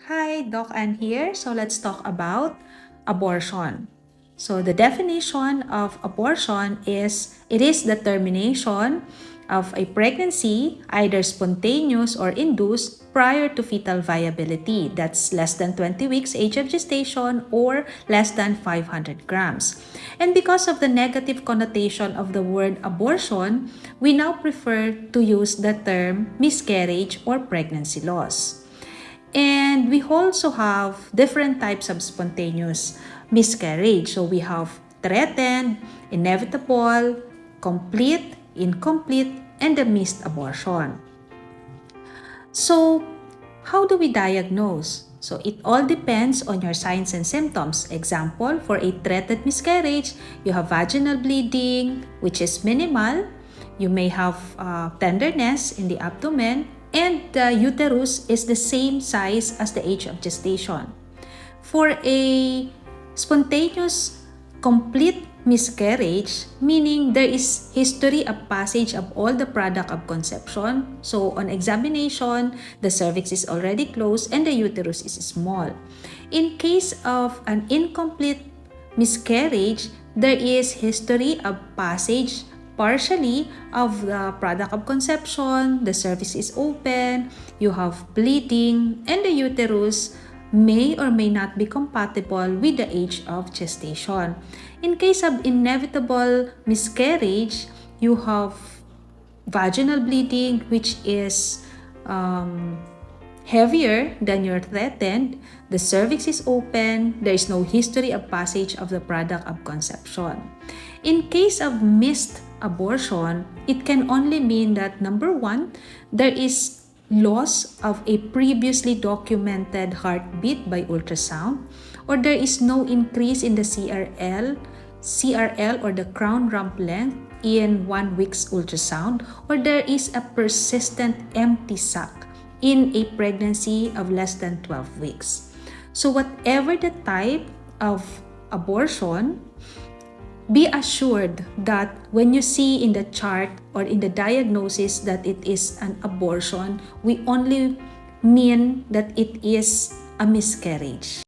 Hi, Doc Ann here. So let's talk about abortion. So the definition of abortion is it is the termination of a pregnancy, either spontaneous or induced, prior to fetal viability. That's less than 20 weeks age of gestation or less than 500 grams. And because of the negative connotation of the word abortion, we now prefer to use the term miscarriage or pregnancy loss. And we also have different types of spontaneous miscarriage. So we have threatened, inevitable, complete, incomplete, and the missed abortion. So how do we diagnose? So it all depends on your signs and symptoms. Example, for a threatened miscarriage, you have vaginal bleeding, which is minimal. You may have tenderness in the abdomen, and the uterus is the same size as the age of gestation. For a spontaneous complete miscarriage, meaning there is history of passage of all the product of conception. So on examination, the cervix is already closed and the uterus is small. In case of an incomplete miscarriage, there is history of passage partially of the product of conception, the cervix is open, you have bleeding, and the uterus may or may not be compatible with the age of gestation. In case of inevitable miscarriage, you have vaginal bleeding, which is heavier than your threatened, the cervix is open, there is no history of passage of the product of conception. In case of missed abortion, it can only mean that number one, there is loss of a previously documented heartbeat by ultrasound, or there is no increase in the CRL or the crown rump length in 1 week's ultrasound, or there is a persistent empty sac in a pregnancy of less than 12 weeks. So whatever the type of abortion, be assured that when you see in the chart or in the diagnosis that it is an abortion, we only mean that it is a miscarriage.